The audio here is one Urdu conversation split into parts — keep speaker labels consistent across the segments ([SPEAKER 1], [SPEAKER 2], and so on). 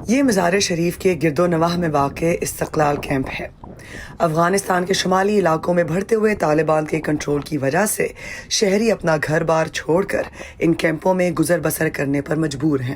[SPEAKER 1] یہ مزار شریف کے گرد و نواح میں واقع استقلال کیمپ ہے۔ افغانستان کے شمالی علاقوں میں بڑھتے ہوئے طالبان کے کنٹرول کی وجہ سے شہری اپنا گھر بار چھوڑ کر ان کیمپوں میں گزر بسر کرنے پر مجبور ہیں۔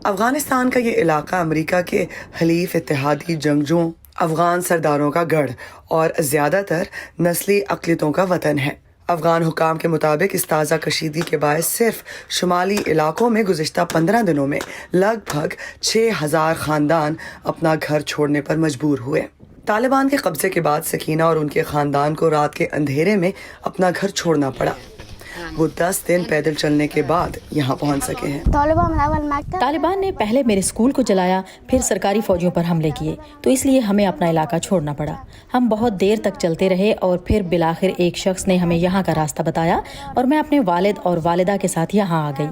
[SPEAKER 1] افغانستان کا یہ علاقہ امریکہ کے حلیف اتحادی جنگجوؤں، افغان سرداروں کا گڑھ اور زیادہ تر نسلی اقلیتوں کا وطن ہے۔ افغان حکام کے مطابق اس تازہ کشیدگی کے باعث صرف شمالی علاقوں میں گزشتہ 15 دنوں میں لگ بھگ 6000 خاندان اپنا گھر چھوڑنے پر مجبور ہوئے۔ طالبان کے قبضے کے بعد سکینہ اور ان کے خاندان کو رات کے اندھیرے میں اپنا گھر چھوڑنا پڑا۔ وہ 10 دن پیدل چلنے کے بعد یہاں پہنچ سکے ہیں۔
[SPEAKER 2] طالبان نے پہلے میرے اسکول کو جلایا، پھر سرکاری فوجیوں پر حملے کیے، تو اس لیے ہمیں اپنا علاقہ چھوڑنا پڑا۔ ہم بہت دیر تک چلتے رہے اور پھر بالآخر ایک شخص نے ہمیں یہاں کا راستہ بتایا اور میں اپنے والد اور والدہ کے ساتھ یہاں آ گئی۔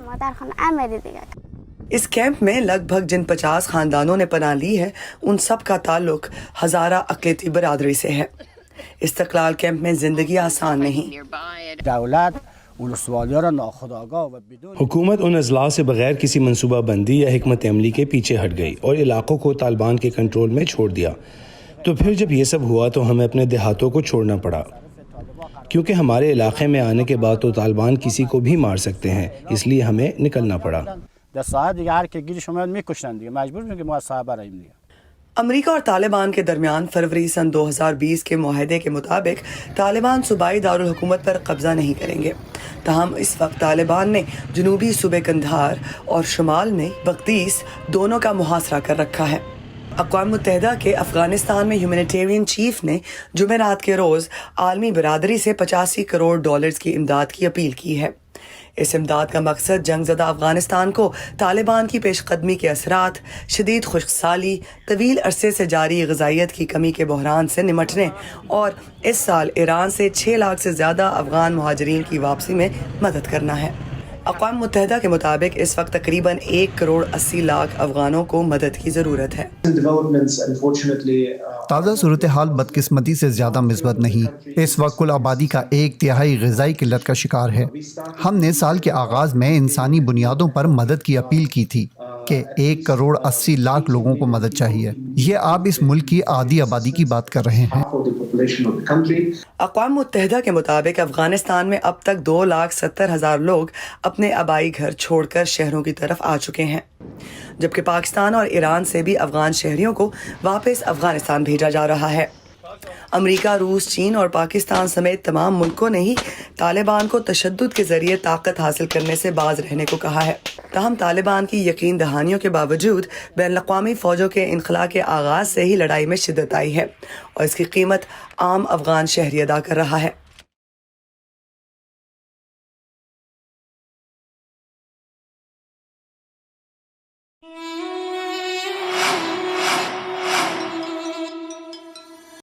[SPEAKER 1] اس کیمپ میں لگ بھگ جن 50 خاندانوں نے پناہ لی ہے ان سب کا تعلق ہزارہ اقلیتی برادری سے ہے۔ استقلال کیمپ میں زندگی آسان نہیں۔
[SPEAKER 3] حکومت ان اضلاع سے بغیر کسی منصوبہ بندی یا حکمت عملی کے پیچھے ہٹ گئی اور علاقوں کو طالبان کے کنٹرول میں چھوڑ دیا۔ تو پھر جب یہ سب ہوا تو ہمیں اپنے دیہاتوں کو چھوڑنا پڑا، کیونکہ ہمارے علاقے میں آنے کے بعد تو طالبان کسی کو بھی مار سکتے ہیں، اس لیے ہمیں نکلنا پڑا۔
[SPEAKER 1] امریکہ اور طالبان کے درمیان فروری سن 2020 کے معاہدے کے مطابق طالبان صوبائی دارالحکومت پر قبضہ نہیں کریں گے۔ تاہم اس وقت طالبان نے جنوبی صوبے قندھار اور شمال میں بغدیس دونوں کا محاصرہ کر رکھا ہے۔ اقوام متحدہ کے افغانستان میں ہیومینیٹیرین چیف نے جمعرات کے روز عالمی برادری سے $85 کروڑ کی امداد کی اپیل کی ہے۔ اس امداد کا مقصد جنگ زدہ افغانستان کو طالبان کی پیش قدمی کے اثرات، شدید خشک سالی، طویل عرصے سے جاری غذائیت کی کمی کے بحران سے نمٹنے اور اس سال ایران سے 6 لاکھ سے زیادہ افغان مہاجرین کی واپسی میں مدد کرنا ہے۔ اقوام متحدہ کے مطابق اس وقت تقریباً 1.80 کروڑ افغانوں کو مدد کی ضرورت ہے۔
[SPEAKER 4] تازہ صورتحال بدقسمتی سے زیادہ مثبت نہیں۔ اس وقت کل آبادی کا 1/3 غذائی قلت کا شکار ہے۔ ہم نے سال کے آغاز میں انسانی بنیادوں پر مدد کی اپیل کی تھی کہ 1.80 کروڑ لوگوں کو مدد چاہیے۔ یہ آپ اس ملک کی آدھی آبادی کی بات کر رہے ہیں۔
[SPEAKER 1] اقوام متحدہ کے مطابق افغانستان میں اب تک 2,70,000 لوگ اپنے آبائی گھر چھوڑ کر شہروں کی طرف آ چکے ہیں، جبکہ پاکستان اور ایران سے بھی افغان شہریوں کو واپس افغانستان بھیجا جا رہا ہے۔ امریکہ، روس، چین اور پاکستان سمیت تمام ملکوں نے ہی طالبان کو تشدد کے ذریعے طاقت حاصل کرنے سے باز رہنے کو کہا ہے۔ تاہم طالبان کی یقین دہانیوں کے باوجود بین الاقوامی فوجوں کے انخلاء کے آغاز سے ہی لڑائی میں شدت آئی ہے اور اس کی قیمت عام افغان شہری ادا کر رہا ہے۔